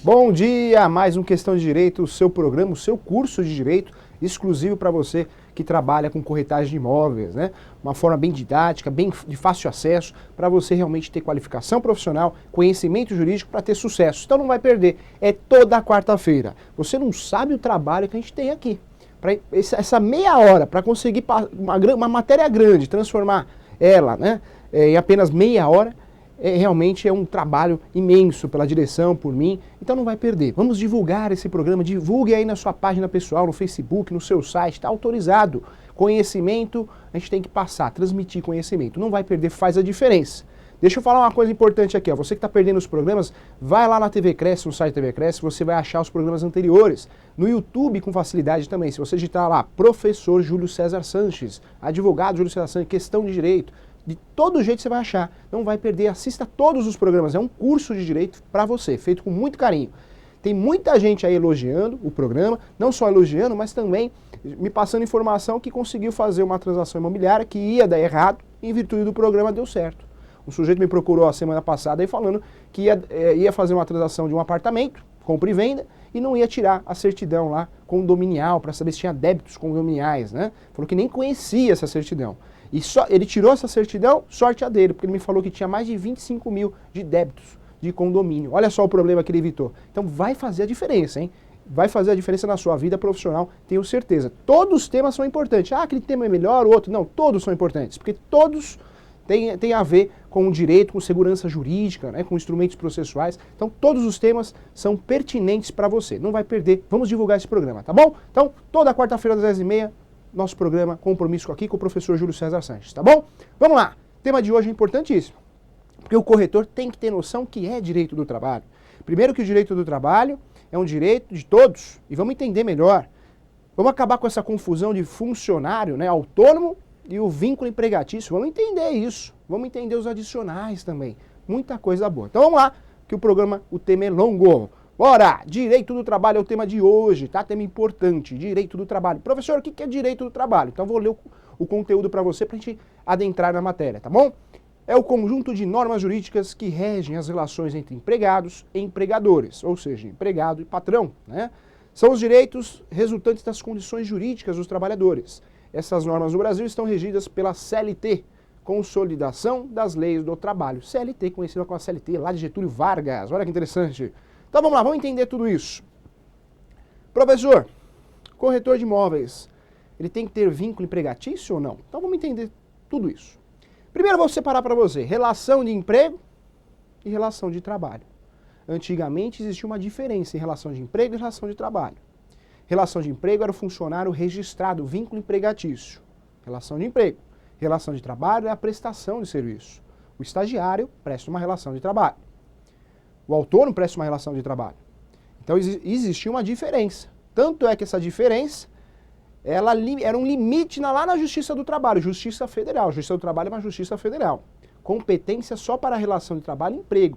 Bom dia, mais um Questão de Direito, o seu programa, o seu curso de Direito, exclusivo para você que trabalha com corretagem de imóveis, né? Uma forma bem didática, bem de fácil acesso, para você realmente ter qualificação profissional, conhecimento jurídico para ter sucesso. Então não vai perder, é toda quarta-feira. Você não sabe o trabalho que a gente tem aqui. Essa meia hora para conseguir uma matéria grande, transformar ela, né, em apenas meia hora, realmente é um trabalho imenso pela direção, por mim, então não vai perder. Vamos divulgar esse programa, divulgue aí na sua página pessoal, no Facebook, no seu site, está autorizado. Conhecimento, a gente tem que passar, transmitir conhecimento, não vai perder, faz a diferença. Deixa eu falar uma coisa importante aqui, ó. Você que está perdendo os programas, vai lá na TV Cresce, no site TV Cresce, você vai achar os programas anteriores. No YouTube com facilidade também, se você digitar lá, Professor Júlio César Sanches, Advogado Júlio César Sanches, Questão de Direito, de todo jeito você vai achar, não vai perder, assista todos os programas, é um curso de direito para você, feito com muito carinho. Tem muita gente aí elogiando o programa, não só elogiando, mas também me passando informação que conseguiu fazer uma transação imobiliária que ia dar errado, em virtude do programa deu certo. Um sujeito me procurou a semana passada aí falando que ia fazer uma transação de um apartamento, compra e venda, e não ia tirar a certidão lá condominial para saber se tinha débitos condominiais, né? Falou que nem conhecia essa certidão. E ele tirou essa certidão, sorte a dele, porque ele me falou que tinha mais de 25 mil de débitos de condomínio. Olha só o problema que ele evitou. Então vai fazer a diferença, hein? Vai fazer a diferença na sua vida profissional, tenho certeza. Todos os temas são importantes. Ah, aquele tema é melhor, o outro não. Todos são importantes, porque todos têm a ver com o direito, com segurança jurídica, né, com instrumentos processuais. Então todos os temas são pertinentes para você. Não vai perder. Vamos divulgar esse programa, tá bom? Então, toda quarta-feira às 10h30, nosso programa Compromisso aqui com o professor Júlio César Sanches, tá bom? Vamos lá, o tema de hoje é importantíssimo, porque o corretor tem que ter noção que é direito do trabalho. Primeiro que o direito do trabalho é um direito de todos, e vamos entender melhor. Vamos acabar com essa confusão de funcionário, né, autônomo e o vínculo empregatício. Vamos entender isso, vamos entender os adicionais também, muita coisa boa. Então vamos lá, que o tema é longo. Bora! Direito do trabalho é o tema de hoje, tá? Tema importante, direito do trabalho. Professor, o que é direito do trabalho? Então vou ler o conteúdo para você pra gente adentrar na matéria, tá bom? É o conjunto de normas jurídicas que regem as relações entre empregados e empregadores, ou seja, empregado e patrão, né? São os direitos resultantes das condições jurídicas dos trabalhadores. Essas normas no Brasil estão regidas pela CLT, Consolidação das Leis do Trabalho. CLT, conhecida como a CLT, lá de Getúlio Vargas. Olha que interessante. Então vamos lá, vamos entender tudo isso. Professor, corretor de imóveis, ele tem que ter vínculo empregatício ou não? Então vamos entender tudo isso. Primeiro eu vou separar para você relação de emprego e relação de trabalho. Antigamente existia uma diferença em relação de emprego e relação de trabalho. Relação de emprego era o funcionário registrado, vínculo empregatício. Relação de emprego. Relação de trabalho é a prestação de serviço. O estagiário presta uma relação de trabalho. O autônomo presta uma relação de trabalho. Então existia uma diferença. Tanto é que essa diferença era um limite lá na Justiça do Trabalho, Justiça Federal. Justiça do Trabalho é uma Justiça Federal. Competência só para a relação de trabalho e emprego.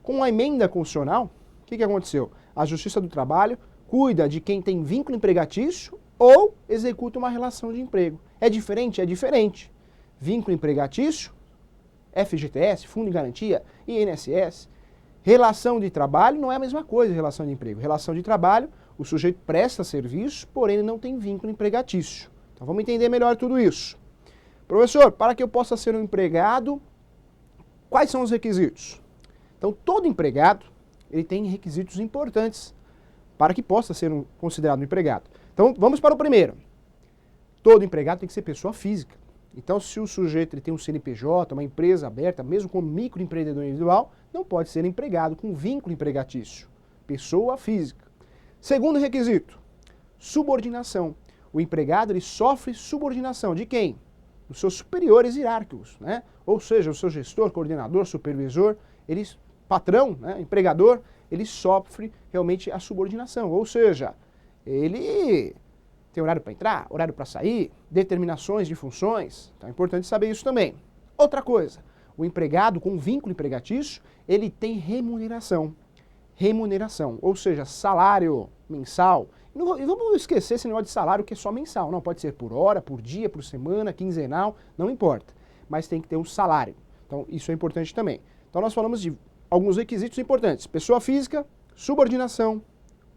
Com a emenda constitucional, o que aconteceu? A Justiça do Trabalho cuida de quem tem vínculo empregatício ou executa uma relação de emprego. É diferente? É diferente. Vínculo empregatício, FGTS, Fundo de Garantia, INSS. Relação de trabalho não é a mesma coisa, relação de emprego. Relação de trabalho, o sujeito presta serviço, porém ele não tem vínculo empregatício. Então vamos entender melhor tudo isso. Professor, para que eu possa ser um empregado, quais são os requisitos? Então todo empregado, ele tem requisitos importantes para que possa ser considerado um empregado. Então vamos para o primeiro. Todo empregado tem que ser pessoa física. Então se o sujeito ele tem um CNPJ, uma empresa aberta, mesmo como microempreendedor individual, não pode ser empregado com vínculo empregatício. Pessoa física. Segundo requisito, subordinação. O empregado ele sofre subordinação de quem? Dos seus superiores hierárquicos, né? Ou seja, o seu gestor, coordenador, supervisor, patrão, né? Empregador, ele sofre realmente a subordinação. Ou seja, ele tem horário para entrar, horário para sair, determinações de funções. Então é importante saber isso também. Outra coisa, o empregado com vínculo empregatício, ele tem remuneração. Remuneração, ou seja, salário mensal. E vamos esquecer esse negócio de salário que é só mensal. Não, pode ser por hora, por dia, por semana, quinzenal, não importa. Mas tem que ter um salário. Então isso é importante também. Então nós falamos de alguns requisitos importantes. Pessoa física, subordinação,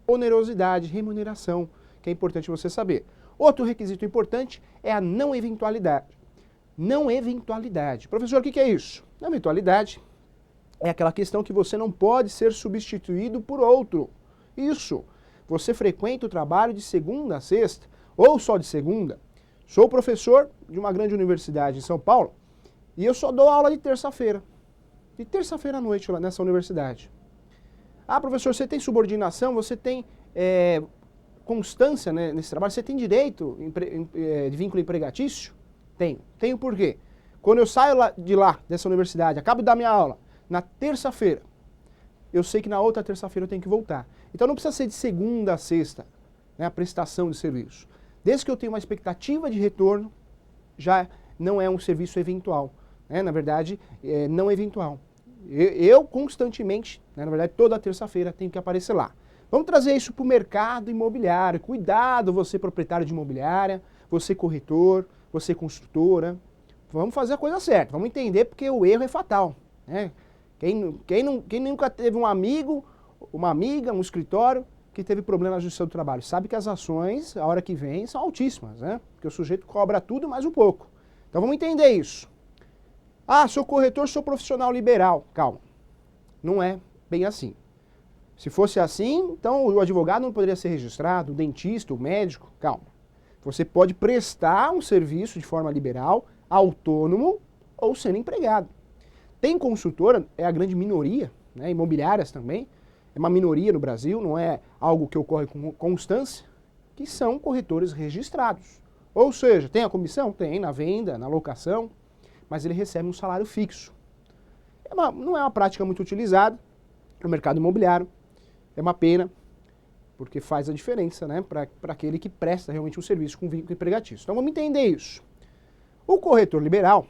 onerosidade, remuneração, que é importante você saber. Outro requisito importante é a não eventualidade. Não eventualidade. Professor, o que é isso? Não eventualidade é aquela questão que você não pode ser substituído por outro. Isso. Você frequenta o trabalho de segunda a sexta, ou só de segunda. Sou professor de uma grande universidade em São Paulo e eu só dou aula de terça-feira. De terça-feira à noite lá nessa universidade. Ah, professor, você tem subordinação, você tem constância, né, nesse trabalho, você tem direito de vínculo empregatício? Tenho. Tenho por quê? Quando eu saio de lá, dessa universidade, acabo de dar minha aula, na terça-feira, eu sei que na outra terça-feira eu tenho que voltar. Então não precisa ser de segunda a sexta, né, a prestação de serviço. Desde que eu tenha uma expectativa de retorno, já não é um serviço eventual. Né? Na verdade, não eventual. Eu constantemente, né, na verdade toda terça-feira, tenho que aparecer lá. Vamos trazer isso para o mercado imobiliário. Cuidado, você proprietário de imobiliária, você corretor, você construtora. Vamos fazer a coisa certa, vamos entender porque o erro é fatal. Né? Quem nunca teve um amigo, uma amiga, um escritório que teve problema na justiça do trabalho, sabe que as ações, a hora que vem, são altíssimas, né? Porque o sujeito cobra tudo mais um pouco. Então vamos entender isso. Ah, sou corretor, sou profissional liberal. Calma, não é bem assim. Se fosse assim, então o advogado não poderia ser registrado, o dentista, o médico, calma. Você pode prestar um serviço de forma liberal, autônomo ou sendo empregado. Tem consultora, é a grande minoria, né, imobiliárias também, é uma minoria no Brasil, não é algo que ocorre com constância, que são corretores registrados. Ou seja, tem a comissão? Tem, na venda, na locação, mas ele recebe um salário fixo. Não é uma prática muito utilizada no mercado imobiliário, é uma pena, porque faz a diferença, né, para aquele que presta realmente um serviço com vínculo empregatício. Então vamos entender isso. O corretor liberal,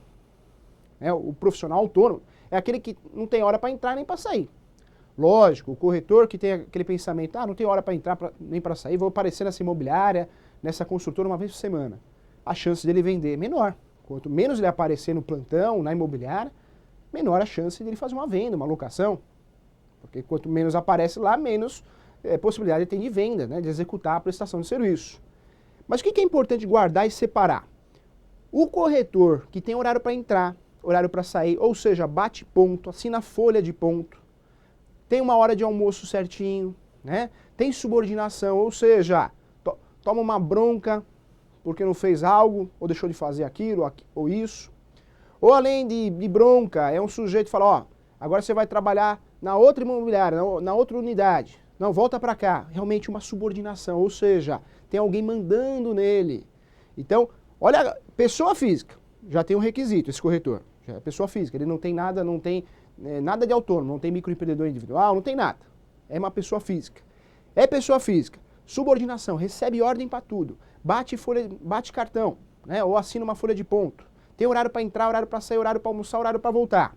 o profissional autônomo, é aquele que não tem hora para entrar nem para sair. Lógico, o corretor que tem aquele pensamento, não tem hora para entrar nem para sair, vou aparecer nessa imobiliária, nessa construtora uma vez por semana. A chance dele vender é menor. Quanto menos ele aparecer no plantão, na imobiliária, menor a chance dele fazer uma venda, uma locação. Porque quanto menos aparece lá, menos possibilidade ele tem de venda, né, de executar a prestação de serviço. Mas o que é importante guardar e separar? O corretor que tem horário para entrar, horário para sair, ou seja, bate ponto, assina folha de ponto, tem uma hora de almoço certinho, né? Tem subordinação, ou seja, toma uma bronca porque não fez algo, ou deixou de fazer aquilo, ou isso. Ou além de bronca, é um sujeito que fala, agora você vai trabalhar na outra imobiliária, na outra unidade. Não, volta para cá. Realmente uma subordinação, ou seja, tem alguém mandando nele. Então, olha, pessoa física, já tem um requisito, esse corretor. Já é pessoa física, ele não tem nada, nada de autônomo, não tem microempreendedor individual, não tem nada. É uma pessoa física. É pessoa física. Subordinação, recebe ordem para tudo. Bate cartão, né? Ou assina uma folha de ponto. Tem horário para entrar, horário para sair, horário para almoçar, horário para voltar.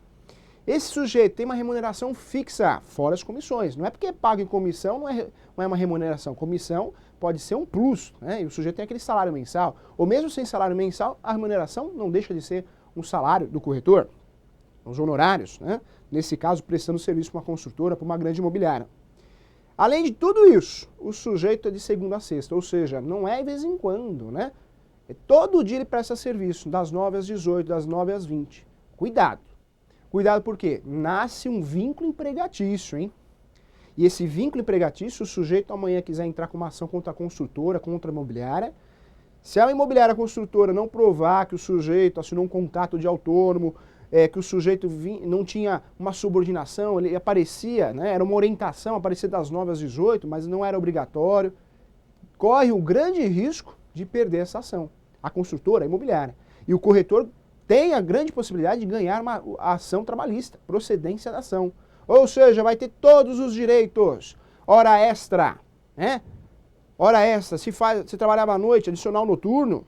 Esse sujeito tem uma remuneração fixa, fora as comissões. Não é porque paga em comissão, não é uma remuneração. Comissão pode ser um plus, né? E o sujeito tem aquele salário mensal. Ou mesmo sem salário mensal, a remuneração não deixa de ser um salário do corretor. Os honorários, né? Nesse caso, prestando serviço para uma construtora, para uma grande imobiliária. Além de tudo isso, o sujeito é de segunda a sexta, ou seja, não é de vez em quando, né? Todo dia ele presta serviço, das 9 às 18, das 9 às 20. Cuidado. Cuidado porque nasce um vínculo empregatício, hein? E esse vínculo empregatício, se o sujeito amanhã quiser entrar com uma ação contra a construtora, contra a imobiliária, se a imobiliária construtora não provar que o sujeito assinou um contrato de autônomo, que o sujeito não tinha uma subordinação, ele aparecia, né, era uma orientação, aparecia das 9 às 18, mas não era obrigatório, corre o grande risco de perder essa ação. A construtora, a imobiliária. E o corretor tem a grande possibilidade de ganhar uma ação trabalhista, procedência da ação. Ou seja, vai ter todos os direitos. Hora extra, né? Hora extra, se trabalhava à noite, adicional noturno,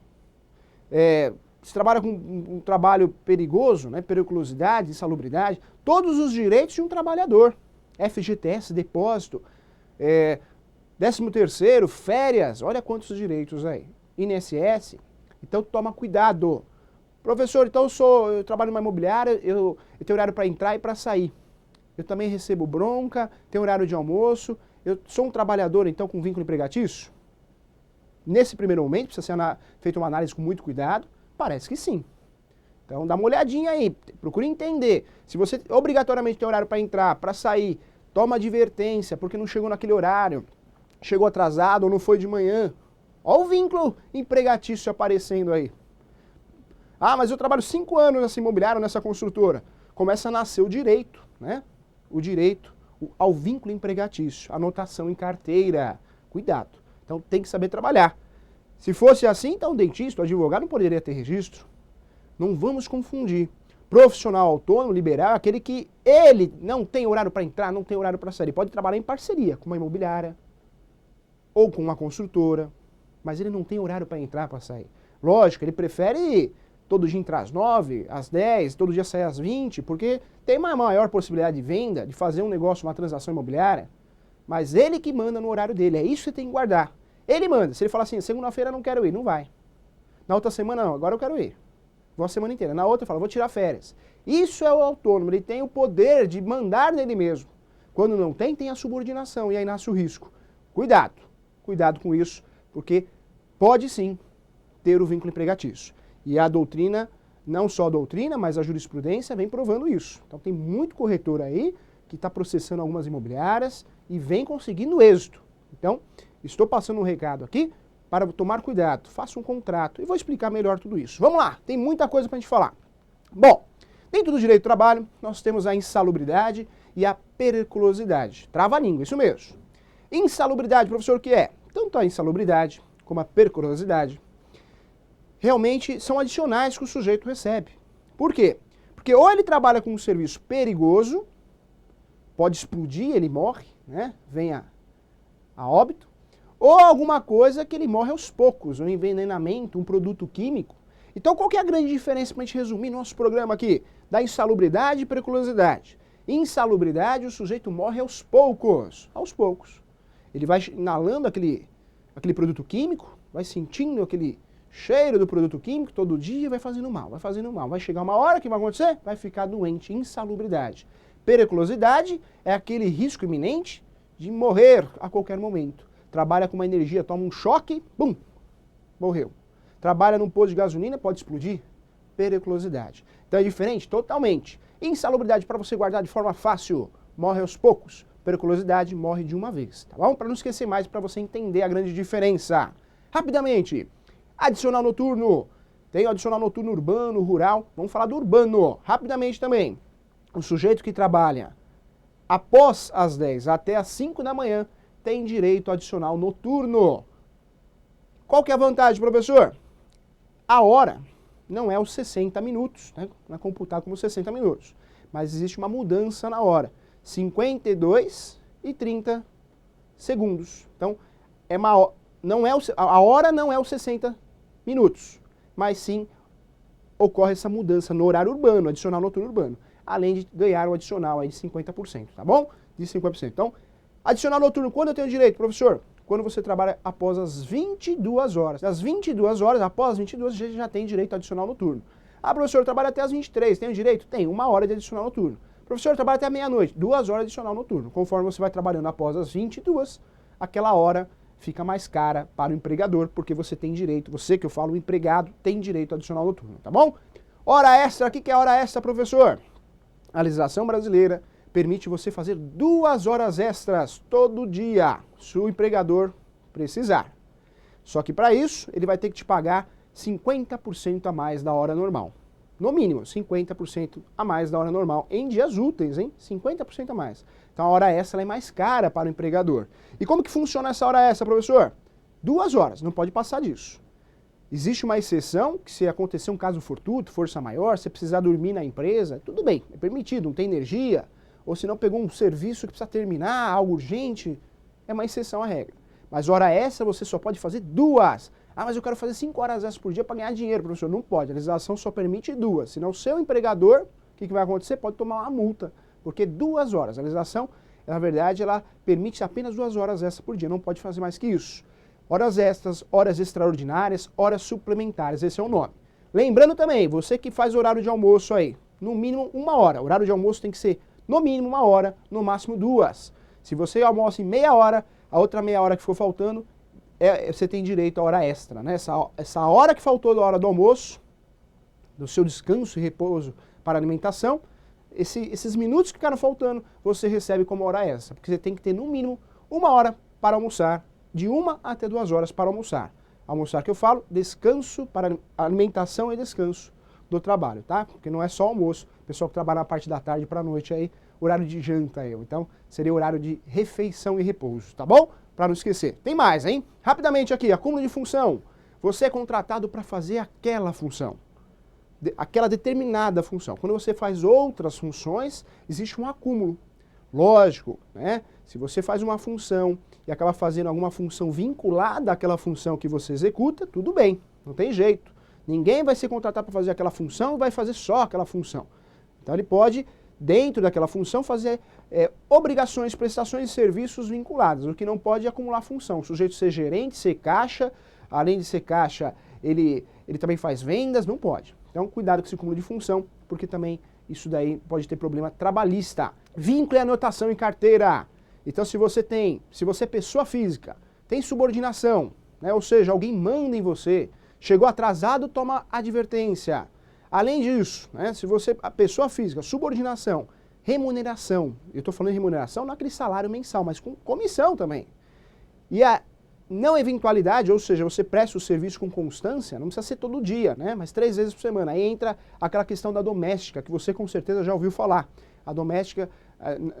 se trabalha com um trabalho perigoso, né, periculosidade, insalubridade, todos os direitos de um trabalhador. FGTS, depósito, 13º, férias, olha quantos direitos aí. INSS, então toma cuidado. Professor, então eu trabalho numa imobiliária, eu tenho horário para entrar e para sair. Eu também recebo bronca, tenho horário de almoço, eu sou um trabalhador, então, com vínculo empregatício? Nesse primeiro momento, precisa ser feita uma análise com muito cuidado, parece que sim. Então dá uma olhadinha aí, procure entender. Se você obrigatoriamente tem horário para entrar, para sair, toma advertência, porque não chegou naquele horário, chegou atrasado ou não foi de manhã. Olha o vínculo empregatício aparecendo aí. Ah, mas eu trabalho 5 anos nessa imobiliária, nessa construtora. Começa a nascer o direito, né? O direito ao vínculo empregatício, anotação em carteira. Cuidado. Então tem que saber trabalhar. Se fosse assim, então o dentista, o advogado não poderia ter registro. Não vamos confundir. Profissional autônomo, liberal, é aquele que ele não tem horário para entrar, não tem horário para sair. Ele pode trabalhar em parceria com uma imobiliária ou com uma construtora, mas ele não tem horário para entrar, para sair. Lógico, ele prefere todo dia entrar às 9, às 10, todo dia sair às 20, porque tem uma maior possibilidade de venda, de fazer um negócio, uma transação imobiliária, mas ele que manda no horário dele, é isso que você tem que guardar. Ele manda, se ele falar assim, segunda-feira não quero ir, não vai. Na outra semana não, agora eu quero ir. Vou a semana inteira. Na outra fala, vou tirar férias. Isso é o autônomo, ele tem o poder de mandar nele mesmo. Quando não tem, tem a subordinação e aí nasce o risco. Cuidado, cuidado com isso, porque pode sim ter o vínculo empregatício. E a doutrina, não só a doutrina, mas a jurisprudência vem provando isso. Então tem muito corretor aí que está processando algumas imobiliárias e vem conseguindo êxito. Então, estou passando um recado aqui para tomar cuidado, faça um contrato e vou explicar melhor tudo isso. Vamos lá, tem muita coisa para a gente falar. Bom, dentro do direito do trabalho, nós temos a insalubridade e a periculosidade. Trava a língua, isso mesmo. Insalubridade, professor, o que é? Tanto a insalubridade como a periculosidade realmente são adicionais que o sujeito recebe. Por quê? Porque ou ele trabalha com um serviço perigoso, pode explodir, ele morre, né? Vem a óbito, ou alguma coisa que ele morre aos poucos, um envenenamento, um produto químico. Então qual que é a grande diferença para a gente resumir nosso programa aqui? Da insalubridade e periculosidade. Insalubridade, o sujeito morre aos poucos. Aos poucos. Ele vai inalando aquele produto químico, vai sentindo aquele cheiro do produto químico todo dia e vai fazendo mal, vai fazendo mal. Vai chegar uma hora que vai acontecer? Vai ficar doente. Insalubridade. Periculosidade é aquele risco iminente de morrer a qualquer momento. Trabalha com uma energia, toma um choque, bum, morreu. Trabalha num posto de gasolina, pode explodir. Periculosidade. Então é diferente? Totalmente. Insalubridade, para você guardar de forma fácil, morre aos poucos. Periculosidade, morre de uma vez. Tá bom? Para não esquecer mais, para você entender a grande diferença. Rapidamente, adicional noturno. Tem o adicional noturno urbano, rural. Vamos falar do urbano. Rapidamente também. O sujeito que trabalha após as 10 até as 5 da manhã tem direito adicional noturno. Qual que é a vantagem, professor? A hora não é os 60 minutos, né? Não é computado como 60 minutos, mas existe uma mudança na hora. 52 e 30 segundos. Então, a hora não é os 60 minutos, mas sim ocorre essa mudança no horário urbano, adicional noturno urbano, além de ganhar o adicional aí de 50%, tá bom? De 50%. Então, adicional noturno, quando eu tenho direito, professor? Quando você trabalha após as 22 horas. Das 22 horas, após as 22, você já tem direito adicional noturno. Ah, professor, eu trabalho até as 23, tenho direito? Tem, 1 hora de adicional noturno. Professor, eu trabalho até a meia-noite, 2 horas de adicional noturno. Conforme você vai trabalhando após as 22, aquela hora fica mais cara para o empregador, porque você tem direito, você que eu falo, o empregado, tem direito adicional noturno, tá bom? Hora extra, o que é hora extra, professor? A legislação brasileira permite você fazer 2 horas extras todo dia, se o empregador precisar. Só que para isso, ele vai ter que te pagar 50% a mais da hora normal. No mínimo, 50% a mais da hora normal em dias úteis, hein? 50% a mais. Então a hora extra é mais cara para o empregador. E como que funciona essa hora extra, professor? 2 horas, não pode passar disso. Existe uma exceção, que se acontecer um caso fortuito, força maior, se precisar dormir na empresa, tudo bem, é permitido, não tem energia, ou se não pegou um serviço que precisa terminar, algo urgente, é uma exceção à regra. Mas hora extra você só pode fazer 2. Ah, mas eu quero fazer 5 horas extras por dia para ganhar dinheiro, professor. Não pode, a legislação só permite 2. Senão o seu empregador, o que vai acontecer? Pode tomar uma multa, porque 2 horas. A legislação, na verdade, ela permite apenas 2 horas extras por dia, não pode fazer mais que isso. Horas extras, horas extraordinárias, horas suplementares, esse é o nome. Lembrando também, você que faz horário de almoço aí, no mínimo 1 hora. O horário de almoço tem que ser no mínimo 1 hora, no máximo 2. Se você almoça em meia hora, a outra meia hora que for faltando, você tem direito à hora extra, né? Essa hora que faltou da hora do almoço, do seu descanso e repouso para alimentação, esses minutos que ficaram faltando, você recebe como hora extra, porque você tem que ter no mínimo 1 hora para almoçar, de 1 até 2 horas para almoçar. Almoçar que eu falo, descanso para alimentação e descanso do trabalho, tá? Porque não é só almoço, o pessoal que trabalha na parte da tarde para a noite aí, horário de janta aí, então seria horário de refeição e repouso, tá bom? Para não esquecer. Tem mais, hein? Rapidamente aqui, acúmulo de função. Você é contratado para fazer aquela função, aquela determinada função. Quando você faz outras funções, existe um acúmulo. Lógico, né? Se você faz uma função e acaba fazendo alguma função vinculada àquela função que você executa, tudo bem, não tem jeito. Ninguém vai ser contratado para fazer aquela função e vai fazer só aquela função. Então ele pode, dentro daquela função, fazer obrigações, prestações e serviços vinculados. O que não pode é acumular função. O sujeito ser gerente, ser caixa, além de ser caixa, ele também faz vendas, não pode. Então cuidado com esse acúmulo de função, porque também isso daí pode ter problema trabalhista. Vínculo e anotação em carteira. Então se você é pessoa física, tem subordinação, né? Ou seja, alguém manda em você, chegou atrasado, toma advertência. Além disso, né, se você, a pessoa física, subordinação, remuneração, eu estou falando de remuneração, não aquele salário mensal, mas com comissão também. E a não eventualidade, ou seja, você presta o serviço com constância, não precisa ser todo dia, né, mas 3 vezes por semana. Aí entra aquela questão da doméstica, que você com certeza já ouviu falar. A doméstica,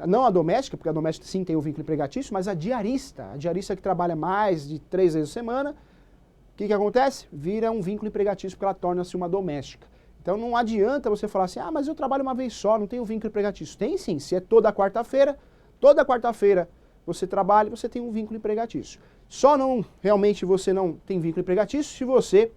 não a doméstica, porque a doméstica sim tem o vínculo empregatício, mas a diarista que trabalha mais de 3 vezes por semana, o que acontece? Vira um vínculo empregatício porque ela torna-se uma doméstica. Então não adianta você falar assim, mas eu trabalho uma vez só, não tenho vínculo empregatício. Tem sim, se é toda quarta-feira você trabalha, você tem um vínculo empregatício. Só não, realmente você não tem vínculo empregatício se você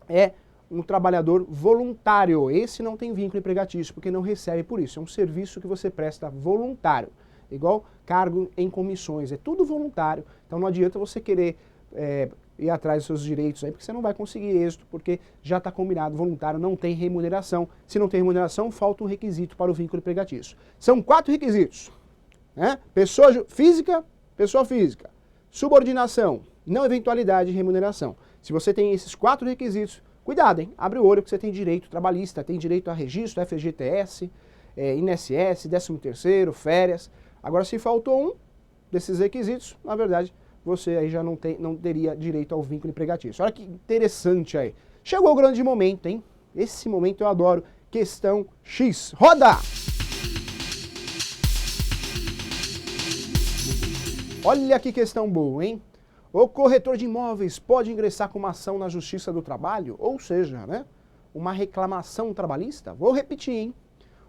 é um trabalhador voluntário. Esse não tem vínculo empregatício, porque não recebe por isso. É um serviço que você presta voluntário. Igual cargo em comissões, é tudo voluntário. Então não adianta você querer ir atrás dos seus direitos aí, porque você não vai conseguir êxito, porque já está combinado, voluntário não tem remuneração. Se não tem remuneração, falta um requisito para o vínculo empregatício. São 4 requisitos, né? Pessoa física, subordinação, não eventualidade de remuneração. Se você tem esses 4 requisitos, cuidado, hein? Abre o olho que você tem direito trabalhista, tem direito a registro, FGTS, INSS, 13º, férias. Agora, se faltou um desses requisitos, na verdade, você aí já não teria direito ao vínculo empregatício. Olha que interessante aí. Chegou o grande momento, hein? Esse momento eu adoro. Questão X. Roda! Olha que questão boa, hein? O corretor de imóveis pode ingressar com uma ação na Justiça do Trabalho? Ou seja, né, uma reclamação trabalhista? Vou repetir, hein?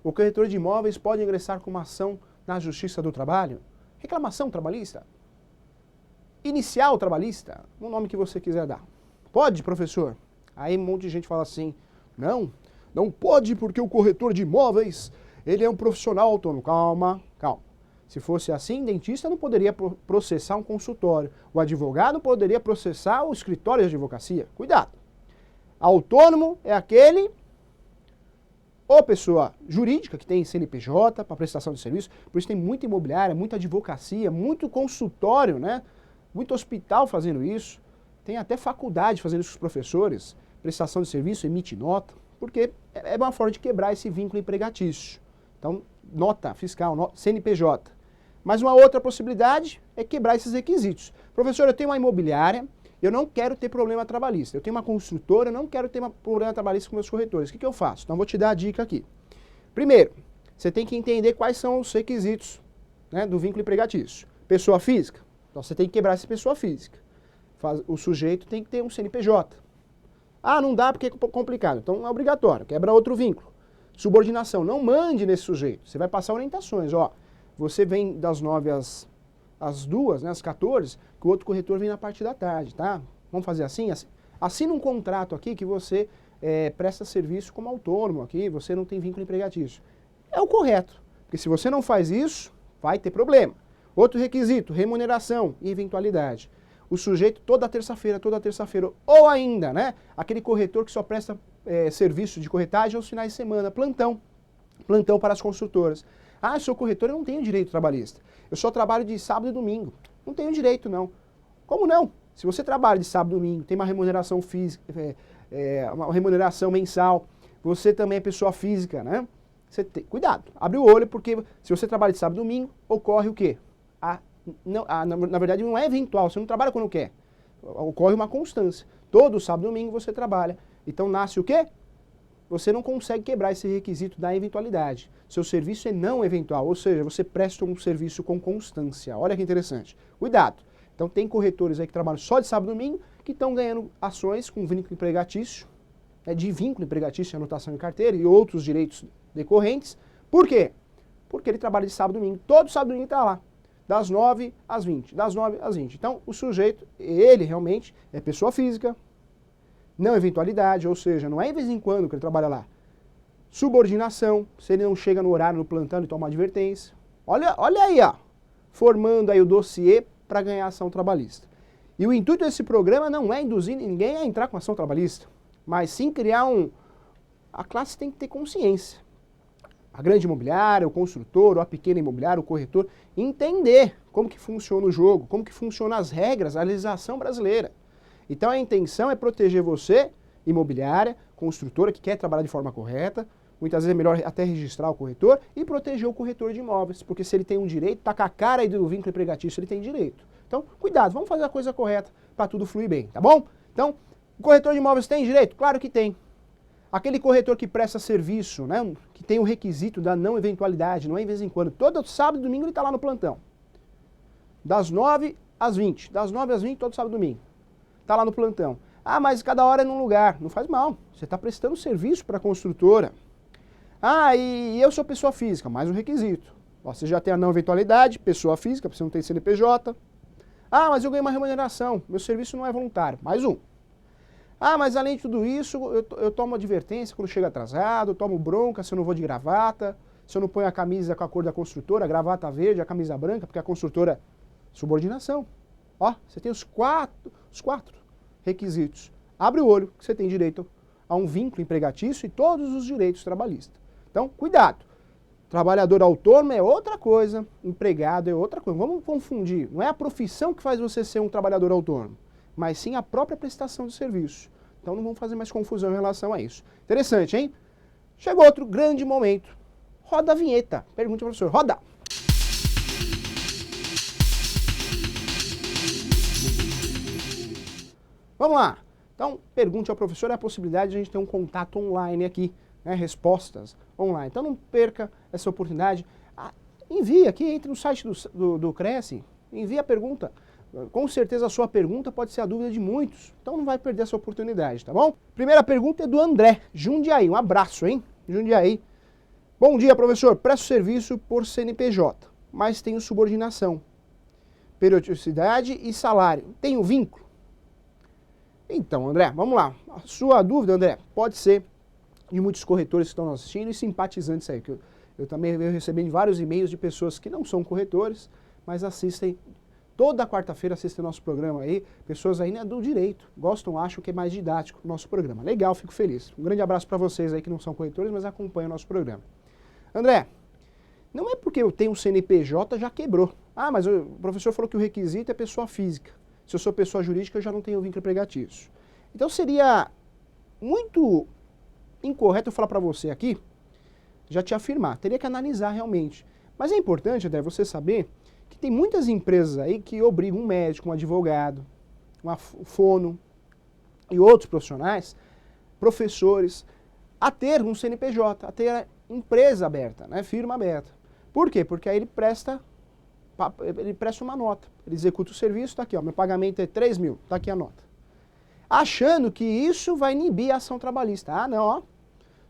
O corretor de imóveis pode ingressar com uma ação na Justiça do Trabalho? Reclamação trabalhista? Inicial trabalhista, o nome que você quiser dar. Pode, professor? Aí um monte de gente fala assim, não pode porque o corretor de imóveis, ele é um profissional autônomo. Calma. Se fosse assim, dentista não poderia processar um consultório. O advogado poderia processar o escritório de advocacia. Cuidado. Autônomo é aquele, ou pessoa jurídica, que tem CNPJ para prestação de serviço, por isso tem muita imobiliária, muita advocacia, muito consultório, né? Muito hospital fazendo isso, tem até faculdade fazendo isso com os professores, prestação de serviço, emite nota, porque é uma forma de quebrar esse vínculo empregatício. Então, nota fiscal, CNPJ. Mas uma outra possibilidade é quebrar esses requisitos. Professor, eu tenho uma imobiliária, eu não quero ter problema trabalhista. Eu tenho uma construtora, eu não quero ter problema trabalhista com meus corretores. O que eu faço? Então, vou te dar a dica aqui. Primeiro, você tem que entender quais são os requisitos, né, do vínculo empregatício. Pessoa física. Então você tem que quebrar essa pessoa física. O sujeito tem que ter um CNPJ. Não dá porque é complicado. Então é obrigatório, quebra outro vínculo. Subordinação, não mande nesse sujeito. Você vai passar orientações. Você vem das 9 às 2, né, às 14, que o outro corretor vem na parte da tarde, tá? Vamos fazer assim? Assina um contrato aqui que você presta serviço como autônomo aqui, você não tem vínculo empregatício. É o correto, porque se você não faz isso, vai ter problema. Outro requisito, remuneração e eventualidade. O sujeito toda terça-feira, ou ainda, né, aquele corretor que só presta serviço de corretagem aos finais de semana, plantão para as construtoras. Ah, eu sou corretor, eu não tenho direito trabalhista. Eu só trabalho de sábado e domingo. Não tenho direito, não. Como não? Se você trabalha de sábado e domingo, tem uma remuneração física, uma remuneração mensal, você também é pessoa física, né? Cuidado, abre o olho, porque se você trabalha de sábado e domingo, ocorre o quê? Na verdade, não é eventual, você não trabalha quando quer. Ocorre uma constância. Todo sábado e domingo você trabalha. Então nasce o quê? Você não consegue quebrar esse requisito da eventualidade. Seu serviço é não eventual, ou seja, você presta um serviço com constância. Olha que interessante. Cuidado. Então tem corretores aí que trabalham só de sábado e domingo, que estão ganhando ações com vínculo empregatício, de vínculo empregatício, anotação em carteira e outros direitos decorrentes. Por quê? Porque ele trabalha de sábado e domingo. Todo sábado e domingo está lá. Das 9 às 20. Das 9 às 20. Então o sujeito, ele realmente é pessoa física, não eventualidade, ou seja, não é de vez em quando que ele trabalha lá. Subordinação, se ele não chega no horário no plantão, ele toma uma advertência. Olha aí, ó, formando aí o dossiê para ganhar ação trabalhista. E o intuito desse programa não é induzir ninguém a entrar com ação trabalhista, mas sim criar A classe tem que ter consciência. A grande imobiliária, o construtor, ou a pequena imobiliária, o corretor, entender como que funciona o jogo, como que funcionam as regras, a legislação brasileira. Então a intenção é proteger você, imobiliária, construtora que quer trabalhar de forma correta, muitas vezes é melhor até registrar o corretor e proteger o corretor de imóveis, porque se ele tem um direito, tá com a cara aí do vínculo empregatício, ele tem direito. Então, cuidado, vamos fazer a coisa correta para tudo fluir bem, tá bom? Então, o corretor de imóveis tem direito? Claro que tem. Aquele corretor que presta serviço, né, que tem o requisito da não eventualidade, não é em vez em quando, todo sábado e domingo ele está lá no plantão. Das 9 às 20, das 9 às 20, todo sábado e domingo. Está lá no plantão. Ah, mas cada hora é num lugar. Não faz mal. Você está prestando serviço para a construtora. Ah, e eu sou pessoa física, mais um requisito. Você já tem a não eventualidade, pessoa física, você não tem CNPJ. Ah, mas eu ganhei uma remuneração, meu serviço não é voluntário. Mais um. Ah, mas além de tudo isso, eu tomo advertência quando chego atrasado, eu tomo bronca se eu não vou de gravata, se eu não ponho a camisa com a cor da construtora, a gravata verde, a camisa branca, porque a construtora... Subordinação. Ó, você tem os quatro requisitos. Abre o olho, que você tem direito a um vínculo empregatício e todos os direitos trabalhistas. Então, cuidado. Trabalhador autônomo é outra coisa, empregado é outra coisa. Vamos confundir. Não é a profissão que faz você ser um trabalhador autônomo, mas sim a própria prestação de serviço. Então não vamos fazer mais confusão em relação a isso. Interessante, hein? Chegou outro grande momento. Roda a vinheta. Pergunte ao professor. Roda! Vamos lá. Então, pergunte ao professor, é a possibilidade de a gente ter um contato online aqui, né, respostas online. Então não perca essa oportunidade. Envie aqui, entre no site do Cresce, envie a pergunta. Com certeza a sua pergunta pode ser a dúvida de muitos, então não vai perder essa oportunidade, tá bom? Primeira pergunta é do André, Jundiaí. Um abraço, hein? Jundiaí. Bom dia, professor. Presto serviço por CNPJ, mas tenho subordinação, periodicidade e salário. Tenho vínculo? Então, André, vamos lá. A sua dúvida, André, pode ser de muitos corretores que estão nos assistindo e simpatizantes aí, que eu também venho recebendo vários e-mails de pessoas que não são corretores, mas assistem, toda quarta-feira assistem nosso programa aí, pessoas aí do direito, gostam, acham que é mais didático o nosso programa. Legal, fico feliz. Um grande abraço para vocês aí que não são corretores, mas acompanham o nosso programa. André, não é porque eu tenho um CNPJ já quebrou. Ah, mas o professor falou que o requisito é pessoa física. Se eu sou pessoa jurídica, eu já não tenho vínculo empregatício. Então seria muito incorreto eu falar para você aqui, já te afirmar, teria que analisar realmente. Mas é importante, André, você saber que tem muitas empresas aí que obrigam um médico, um advogado, um fono e outros profissionais, professores, a ter um CNPJ, a ter a empresa aberta, né, firma aberta. Por quê? Porque aí ele presta uma nota, ele executa o serviço, tá aqui, ó, meu pagamento é 3 mil, tá aqui a nota. Achando que isso vai inibir a ação trabalhista. Ah, não, ó,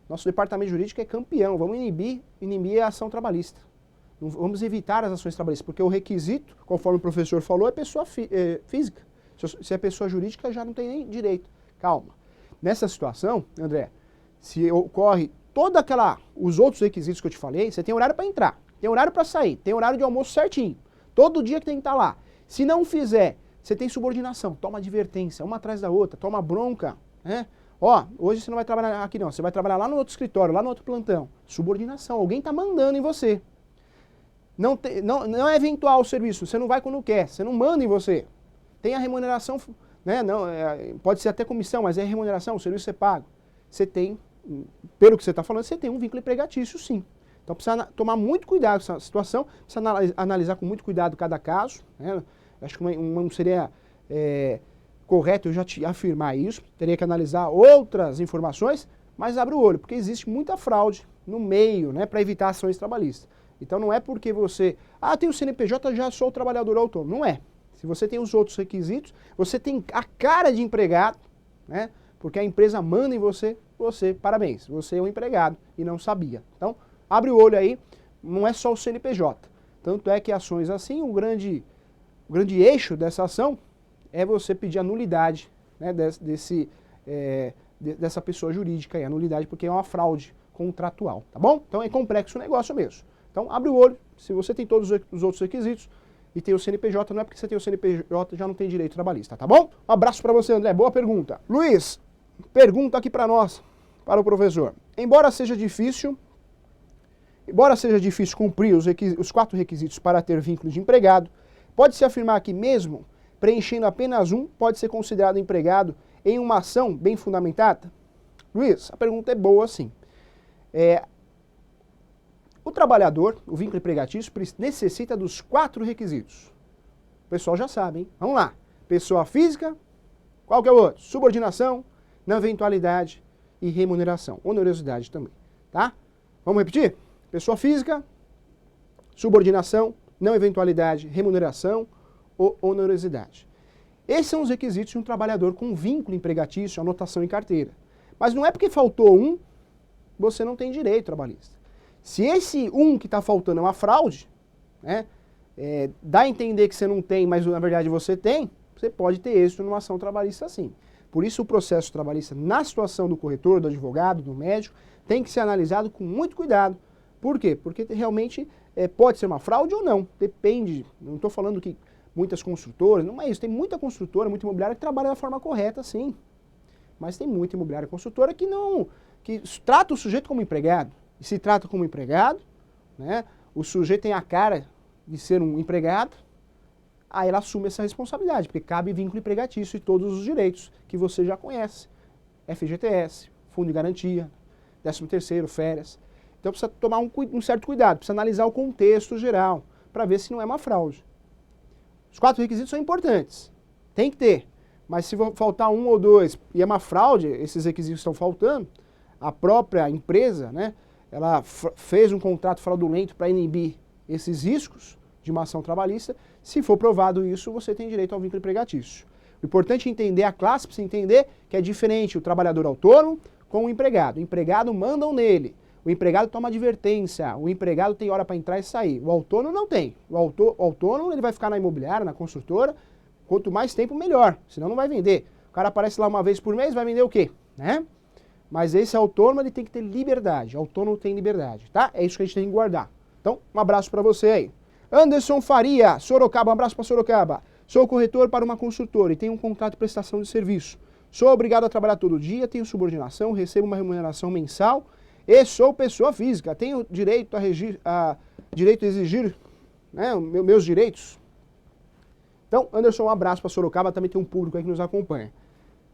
nosso departamento jurídico é campeão, vamos inibir a ação trabalhista. Vamos evitar as ações trabalhistas, porque o requisito, conforme o professor falou, é pessoa física. Se é pessoa jurídica, já não tem nem direito. Calma. Nessa situação, André, se ocorre os outros requisitos que eu te falei, você tem horário para entrar, tem horário para sair, tem horário de almoço certinho. Todo dia que tem que estar lá. Se não fizer, você tem subordinação, toma advertência, uma atrás da outra, toma bronca, né? Ó, hoje você não vai trabalhar aqui não, você vai trabalhar lá no outro escritório, lá no outro plantão. Subordinação, alguém está mandando em você. não é eventual o serviço, você não vai quando quer, você não manda em você. Tem a remuneração, né? Não, pode ser até comissão, mas é remuneração, o serviço é pago. Você tem, pelo que você está falando, você tem um vínculo empregatício, sim. Então precisa tomar muito cuidado com essa situação, precisa analisar com muito cuidado cada caso, né? Acho que não seria correto eu já te afirmar isso, teria que analisar outras informações, mas abre o olho, porque existe muita fraude no meio, né, para evitar ações trabalhistas. Então não é porque você, tem o CNPJ, já sou trabalhador autônomo. Não é. Se você tem os outros requisitos, você tem a cara de empregado, né, porque a empresa manda em você, parabéns, você é um empregado e não sabia. Então, abre o olho aí, não é só o CNPJ. Tanto é que ações assim, o grande eixo dessa ação é você pedir a nulidade, né, dessa pessoa jurídica aí, a nulidade, porque é uma fraude contratual, tá bom? Então é complexo o negócio mesmo. Então abre o olho, se você tem todos os outros requisitos e tem o CNPJ, não é porque você tem o CNPJ já não tem direito trabalhista, tá bom? Um abraço para você, André, boa pergunta. Luiz, pergunta aqui para nós, para o professor. Embora seja difícil cumprir os 4 requisitos para ter vínculo de empregado, pode-se afirmar que mesmo preenchendo apenas um, pode ser considerado empregado em uma ação bem fundamentada? Luiz, a pergunta é boa sim. O trabalhador, o vínculo empregatício, necessita dos 4 requisitos. O pessoal já sabe, hein? Vamos lá. Pessoa física, qual que é o outro? Subordinação, não eventualidade e remuneração. Onerosidade também, tá? Vamos repetir? Pessoa física, subordinação, não eventualidade, remuneração ou onerosidade. Esses são os requisitos de um trabalhador com vínculo empregatício, anotação em carteira. Mas não é porque faltou um, você não tem direito trabalhista. Se esse um que está faltando é uma fraude, né, dá a entender que você não tem, mas na verdade você tem, você pode ter êxito numa ação trabalhista sim. Por isso o processo trabalhista, na situação do corretor, do advogado, do médico, tem que ser analisado com muito cuidado. Por quê? Porque realmente pode ser uma fraude ou não, depende. Não estou falando que muitas construtoras, não é isso, tem muita construtora, muita imobiliária que trabalha da forma correta, sim. Mas tem muita imobiliária construtora que trata o sujeito como empregado. E se trata como empregado, né, o sujeito tem a cara de ser um empregado, aí ela assume essa responsabilidade, porque cabe vínculo empregatício e todos os direitos que você já conhece. FGTS, Fundo de Garantia, 13º, férias. Então precisa tomar um certo cuidado, precisa analisar o contexto geral, para ver se não é uma fraude. Os 4 requisitos são importantes, tem que ter. Mas se faltar um ou dois e é uma fraude, esses requisitos estão faltando, a própria empresa, né, ela fez um contrato fraudulento para inibir esses riscos de uma ação trabalhista. Se for provado isso, você tem direito ao vínculo empregatício. O importante é entender a classe, precisa entender que é diferente o trabalhador autônomo com o empregado. O empregado mandam nele, o empregado toma advertência, o empregado tem hora para entrar e sair. O autônomo não tem. O autônomo ele vai ficar na imobiliária, na construtora, quanto mais tempo melhor, senão não vai vender. O cara aparece lá uma vez por mês, vai vender o quê? Né? Mas esse autônomo ele tem que ter liberdade, autônomo tem liberdade, tá? É isso que a gente tem que guardar. Então, um abraço para você aí. Anderson Faria, Sorocaba, um abraço para Sorocaba. Sou corretor para uma construtora e tenho um contrato de prestação de serviço. Sou obrigado a trabalhar todo dia, tenho subordinação, recebo uma remuneração mensal e sou pessoa física. Tenho direito a exigir, né, meus direitos. Então, Anderson, um abraço para Sorocaba, também tem um público aí que nos acompanha.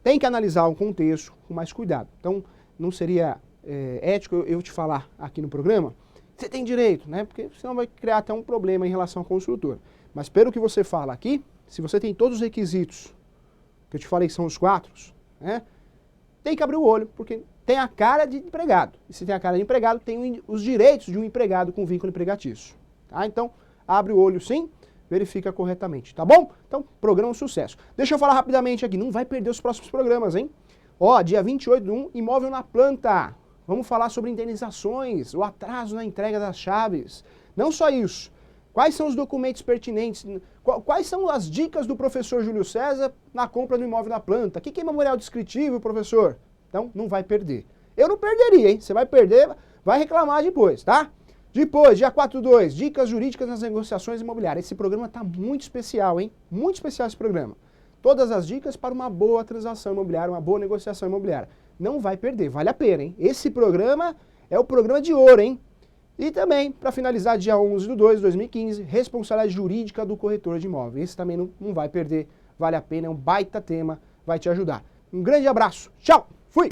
Tem que analisar o contexto com mais cuidado. Então, não seria ético eu te falar aqui no programa, você tem direito, né? Porque senão vai criar até um problema em relação ao construtor. Mas pelo que você fala aqui, se você tem todos os requisitos, que eu te falei que são os 4, né? Tem que abrir o olho, porque tem a cara de empregado. E se tem a cara de empregado, tem os direitos de um empregado com vínculo empregatício. Tá? Então, abre o olho sim, verifica corretamente, tá bom? Então, programa um sucesso. Deixa eu falar rapidamente aqui, não vai perder os próximos programas, hein? Ó, dia 28/1, imóvel na planta. Vamos falar sobre indenizações, o atraso na entrega das chaves. Não só isso. Quais são os documentos pertinentes? Quais são as dicas do professor Júlio César na compra do imóvel na planta? O que é memorial descritivo, professor? Então, não vai perder. Eu não perderia, hein? Você vai perder, vai reclamar depois, tá? Depois, dia 4/2, dicas jurídicas nas negociações imobiliárias. Esse programa tá muito especial, hein? Muito especial esse programa. Todas as dicas para uma boa transação imobiliária, uma boa negociação imobiliária. Não vai perder, vale a pena, hein? Esse programa é o programa de ouro, hein? E também, para finalizar, dia 11/2/2015, responsabilidade jurídica do corretor de imóveis. Esse também não vai perder, vale a pena, é um baita tema, vai te ajudar. Um grande abraço, tchau, fui!